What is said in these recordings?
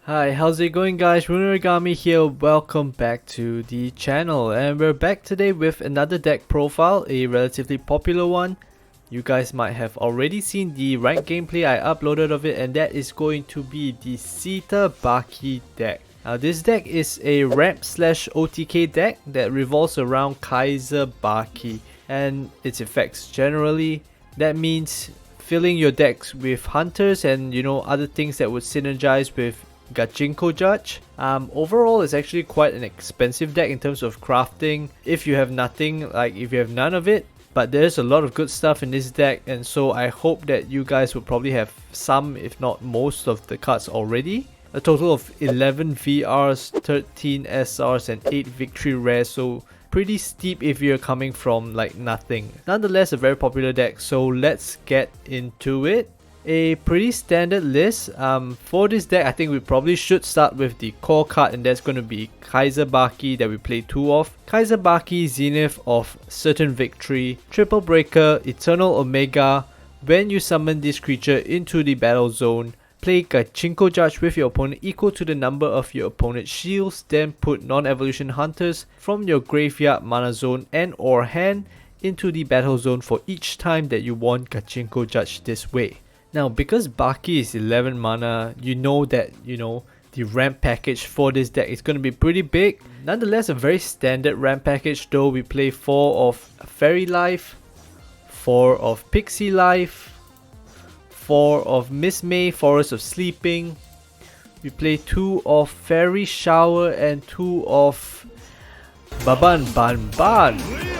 Hi, how's it going guys? Origami here, welcome back to the channel, and we're back today with another deck profile, a relatively popular one. You guys might have already seen the ranked gameplay I uploaded of it, and that is going to be the Ceta Baki deck. Now this deck is a ramp slash OTK deck that revolves around Kaiser Baki and its effects generally. That means filling your decks with hunters and other things that would synergize with Gachinko Judge. Overall, it's actually quite an expensive deck in terms of crafting if you have nothing, like if you have none of it. But there's a lot of good stuff in this deck, and so I hope that you guys will probably have some, if not most, of the cards already. A total of 11 VRs, 13 SRs, and 8 victory rares, so pretty steep if you're coming from like nothing. Nonetheless, a very popular deck, so let's get into it. A pretty standard list. For this deck, I think we probably should start with the core card, and that's going to be Kaiser Baki that we play 2 of. Kaiser Baki, Zenith of Certain Victory, Triple Breaker, Eternal Omega. When you summon this creature into the battle zone, play Gachinko Judge with your opponent equal to the number of your opponent's shields, then put non-evolution hunters from your graveyard, mana zone and or hand into the battle zone for each time that you want Gachinko Judge this way. Now, because Baki is 11 mana, you know that, the ramp package for this deck is going to be pretty big. Nonetheless, a very standard ramp package though. We play 4 of Faerie Life, 4 of Pixie Life, 4 of Miss May, Forest of Sleeping. We play 2 of Faerie Shower and 2 of Baban,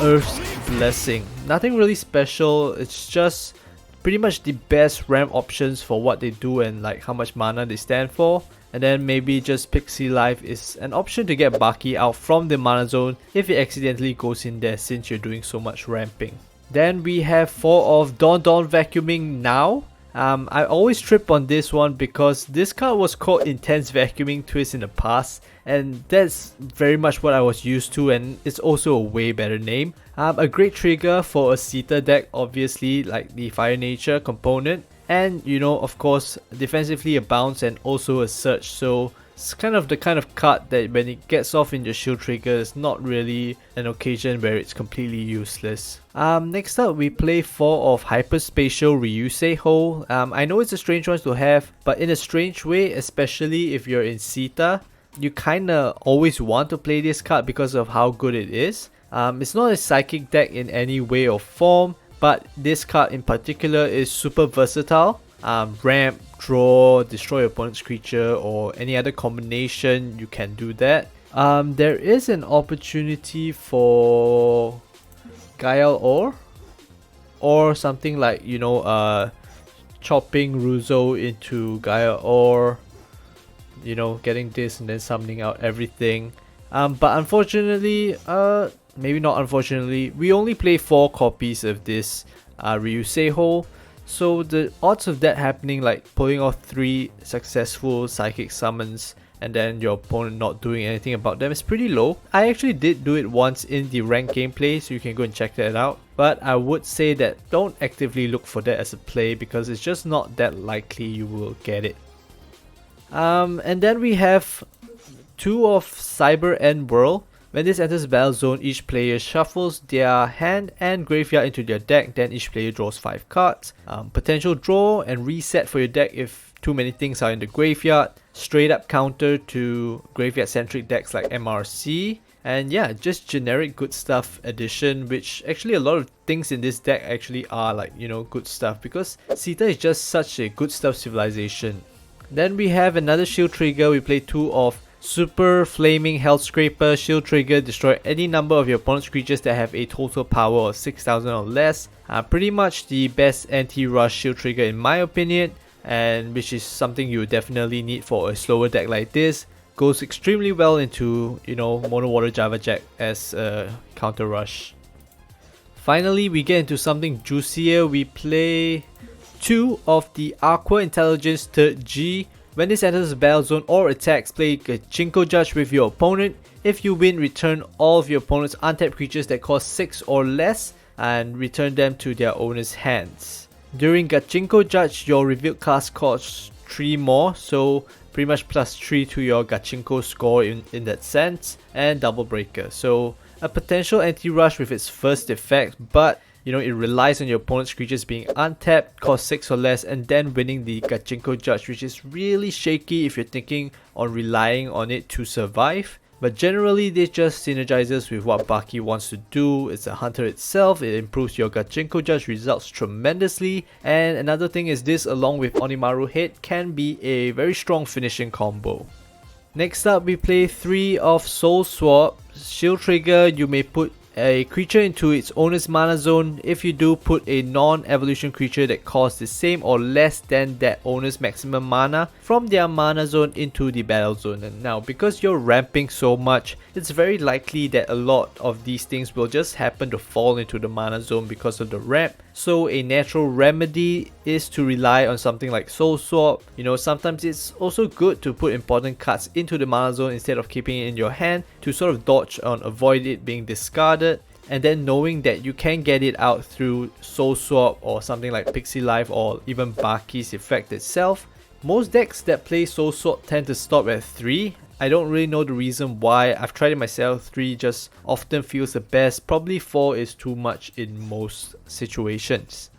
Earth's Blessing. Nothing really special, it's just pretty much the best ramp options for what they do and like how much mana they stand for. And then maybe just Pixie Life is an option to get Baki out from the mana zone if it accidentally goes in there since you're doing so much ramping. Then we have 4 of Dondon Vacuuming Now. I always trip on this one because this card was called Intense Vacuuming Twist in the past, and that's very much what I was used to, and it's also a way better name. A great trigger for a Ceta deck, obviously, like the Fire Nature component, and of course defensively a bounce and also a search, so it's kind of the kind of card that when it gets off in your shield trigger, it's not really an occasion where it's completely useless. Next up, we play 4 of Hyperspatial Ryusei Hole. I know it's a strange one to have, but in a strange way, especially if you're in Ceta, you kinda always want to play this card because of how good it is. It's not a psychic deck in any way or form, but this card in particular is super versatile. Ramp, draw, destroy your opponent's creature, or any other combination, you can do that. There is an opportunity for Gael or something like chopping Ryusei into Gael, getting this and then summoning out everything. But unfortunately, maybe not unfortunately, we only play 4 copies of this Ryusei Hole. So the odds of that happening, like pulling off 3 successful psychic summons and then your opponent not doing anything about them, is pretty low. I actually did do it once in the ranked gameplay, so you can go and check that out. But I would say that don't actively look for that as a play because it's just not that likely you will get it. And then we have 2 of Cyber End World. When this enters the battle zone, each player shuffles their hand and graveyard into their deck, then each player draws 5 cards. Potential draw and reset for your deck if too many things are in the graveyard. Straight up counter to graveyard centric decks like MRC. And yeah, just generic good stuff addition, which actually a lot of things in this deck actually are like, good stuff, because Ceta is just such a good stuff civilization. Then we have another shield trigger. We play 2 of Super Flaming Hellscraper. Shield trigger, destroy any number of your opponent's creatures that have a total power of 6,000 or less. Pretty much the best anti-rush shield trigger in my opinion, and which is something you definitely need for a slower deck like this. Goes extremely well into, Mono Water Java Jack as a counter rush. Finally, we get into something juicier. We play 2 of the Aqua Intelligence 3rd G. When this enters the battle zone or attacks, play Gachinko Judge with your opponent. If you win, return all of your opponent's untapped creatures that cost 6 or less and return them to their owner's hands. During Gachinko Judge, your revealed cast costs 3 more, so pretty much +3 to your Gachinko score in that sense, and Double Breaker. So a potential anti-rush with its first effect, but you know, it relies on your opponent's creatures being untapped, cost 6 or less, and then winning the Gachinko Judge, which is really shaky if you're thinking on relying on it to survive. But generally, this just synergizes with what Baki wants to do. It's a hunter itself, it improves your Gachinko Judge results tremendously, and another thing is this, along with Onimaru hit, can be a very strong finishing combo. Next up, we play 3 of Soulswap. Shield trigger, you may put a creature into its owner's mana zone. If you do, put a non-evolution creature that costs the same or less than that owner's maximum mana from their mana zone into the battle zone. And now, because you're ramping so much, it's very likely that a lot of these things will just happen to fall into the mana zone because of the ramp. So a natural remedy is to rely on something like Soulswap. You know, sometimes it's also good to put important cards into the mana zone instead of keeping it in your hand to sort of dodge on avoid it being discarded. And then knowing that you can get it out through Soulswap or something like Pixie Life or even Baki's effect itself. Most decks that play Soulswap tend to stop at 3. I don't really know the reason why. I've tried it myself. 3 just often feels the best. Probably 4 is too much in most situations.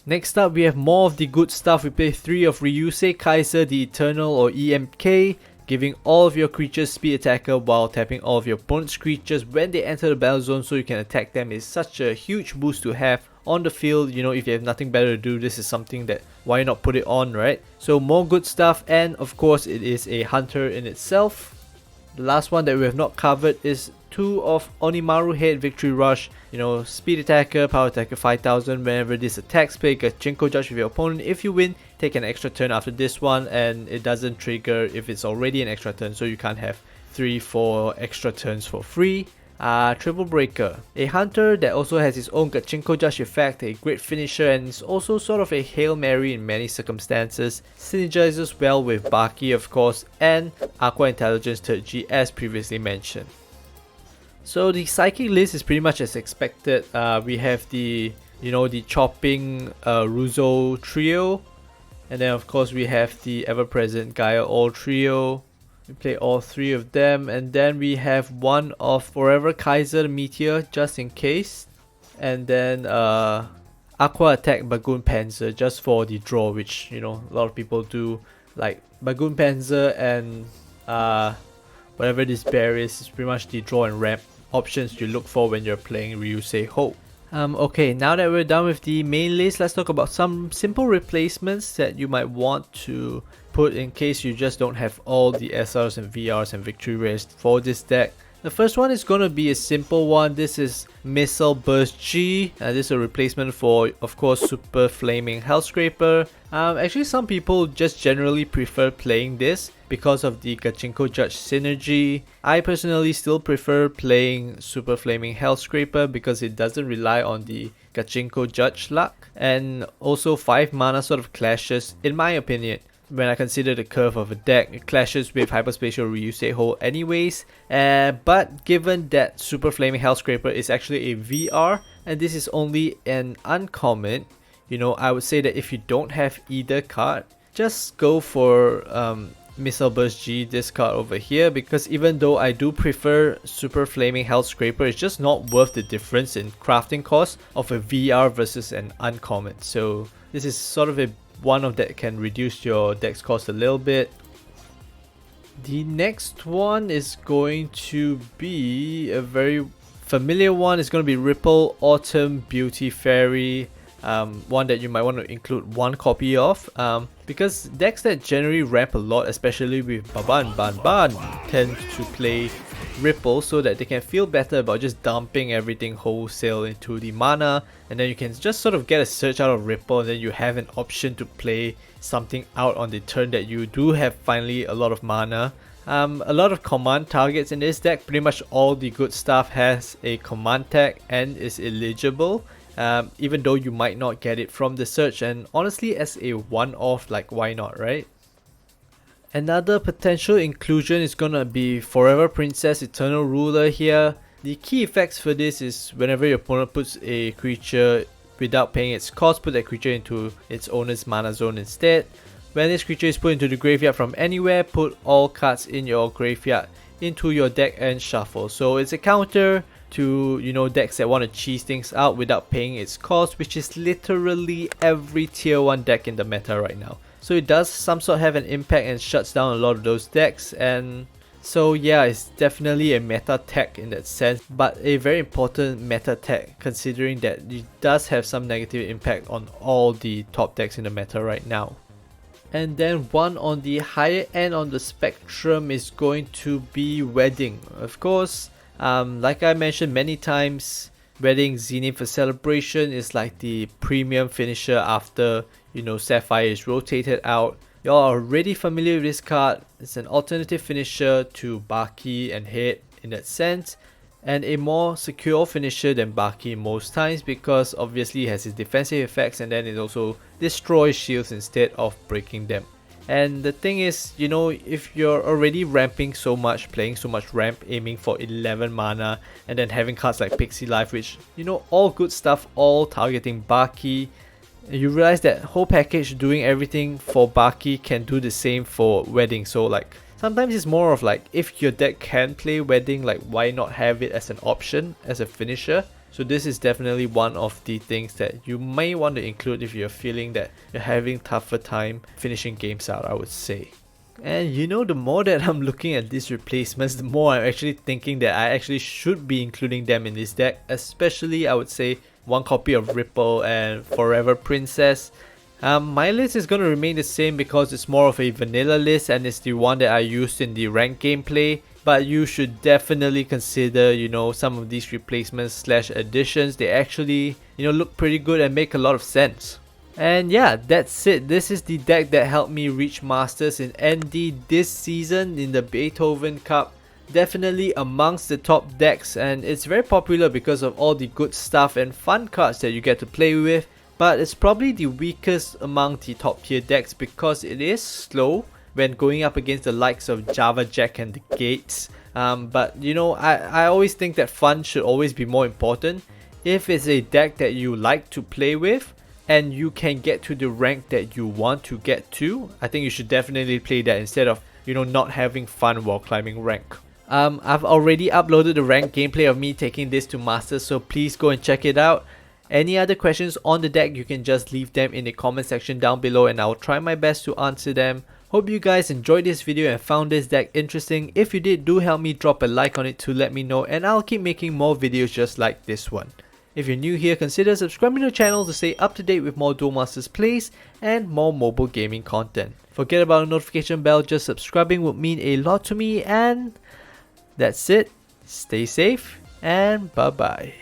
Next up, we have more of the good stuff. We play 3 of Ryusei, Kaiser, the Eternal or EMK, giving all of your creatures speed attacker while tapping all of your opponent's creatures when they enter the battle zone so you can attack them. Is such a huge boost to have on the field. You know, if you have nothing better to do, this is something that why not put it on, right? So more good stuff, and of course it is a hunter in itself. The last one that we have not covered is 2 of Onimaru Head, Victory Rush. You know, speed attacker, power attacker 5000. Whenever this attacks, play Gachinko Judge with your opponent. If you win, take an extra turn after this one, and it doesn't trigger if it's already an extra turn, so you can't have 3-4 extra turns for free. Triple Breaker, a hunter that also has its own Gachinko Judge effect, a great finisher, and is also sort of a Hail Mary in many circumstances. Synergizes well with Baki, of course, and Aqua Intelligence 3rd G as previously mentioned. So the Psychic list is pretty much as expected. We have the, you know, the chopping Ryusei trio, and then of course we have the ever-present Gaia All trio. We play all 3 of them, and then we have 1 of Forever Kaiser Meteor just in case, and then Aqua Attack Bagun Panzer just for the draw, which, you know, a lot of people do. Like Bagun Panzer and whatever this bear is pretty much the draw and ramp options you look for when you're playing Ryusei Hope. Okay, now that we're done with the main list, let's talk about some simple replacements that you might want to put in case you just don't have all the SRs and VRs and victory rares for this deck. The first one is going to be a simple one. This is Missile Burst G. This is a replacement for, of course, Super Flaming Hellscraper. Actually, some people just generally prefer playing this because of the Gachinko Judge synergy. I personally still prefer playing Super Flaming Hellscraper because it doesn't rely on the Gachinko Judge luck. And also 5 mana sort of clashes, in my opinion. When I consider the curve of a deck, it clashes with Hyperspatial Ryusei Hole anyways. But given that Super Flaming Hellscraper is actually a VR, and this is only an uncommon, you know, I would say that if you don't have either card, just go for Missile Burst G, this card over here, because even though I do prefer Super Flaming Hellscraper, it's just not worth the difference in crafting cost of a VR versus an uncommon. So this is sort of a one of that can reduce your deck's cost a little bit. The next one is going to be a very familiar one. It's going to be Ripple Autumn Beauty Fairy. One that you might want to include 1 copy of, because decks that generally ramp a lot, especially with Baban tend to play Ripple so that they can feel better about just dumping everything wholesale into the mana, and then you can just sort of get a search out of Ripple, and then you have an option to play something out on the turn that you do have finally a lot of mana. A lot of command targets in this deck. Pretty much all the good stuff has a command tag and is eligible. Even though you might not get it from the search, and honestly as a one-off, like why not, right? Another potential inclusion is gonna be Forever Princess Eternal Ruler here. The key effects for this is whenever your opponent puts a creature without paying its cost, put that creature into its owner's mana zone instead. When this creature is put into the graveyard from anywhere, put all cards in your graveyard into your deck and shuffle. So it's a counter to, you know, decks that want to cheese things out without paying its cost, which is literally every tier 1 deck in the meta right now. So it does some sort have an impact and shuts down a lot of those decks, and so yeah, it's definitely a meta tech in that sense, but a very important meta tech considering that it does have some negative impact on all the top decks in the meta right now. And then one on the higher end on the spectrum is going to be Wedding. Of course, like I mentioned many times, Wedding Zenith for Celebration is like the premium finisher after, you know, Sapphire is rotated out. Y'all are already familiar with this card. It's an alternative finisher to Baki and Head in that sense, and a more secure finisher than Baki most times because obviously it has its defensive effects and then it also destroys shields instead of breaking them. And the thing is, you know, if you're already ramping so much, playing so much ramp, aiming for 11 mana, and then having cards like Pixie Life, which, you know, all good stuff, all targeting Baki, you realize that whole package doing everything for Baki can do the same for Wedding. So like, sometimes it's more of like, if your deck can play Wedding, like why not have it as an option, as a finisher? So this is definitely one of the things that you may want to include if you're feeling that you're having tougher time finishing games out, I would say. And you know, the more that I'm looking at these replacements, the more I'm actually thinking that I actually should be including them in this deck. Especially, I would say, one copy of Ripple and Forever Princess. My list is going to remain the same because it's more of a vanilla list and it's the one that I used in the ranked gameplay. But you should definitely consider, you know, some of these replacements slash additions. They actually, you know, look pretty good and make a lot of sense. And yeah, that's it. This is the deck that helped me reach Masters in ND this season in the Beethoven Cup. Definitely amongst the top decks, and it's very popular because of all the good stuff and fun cards that you get to play with. But it's probably the weakest among the top tier decks because it is slow when going up against the likes of Java Jack and the Gates. But you know, I always think that fun should always be more important. If it's a deck that you like to play with and you can get to the rank that you want to get to, I think you should definitely play that instead of, you know, not having fun while climbing rank. I've already uploaded the ranked gameplay of me taking this to Masters, so please go and check it out. Any other questions on the deck, you can just leave them in the comment section down below and I'll try my best to answer them. Hope you guys enjoyed this video and found this deck interesting. If you did, do help me drop a like on it to let me know, and I'll keep making more videos just like this one. If you're new here, consider subscribing to the channel to stay up to date with more Duel Masters plays and more mobile gaming content. Forget about the notification bell, just subscribing would mean a lot to me, and that's it. Stay safe and bye bye.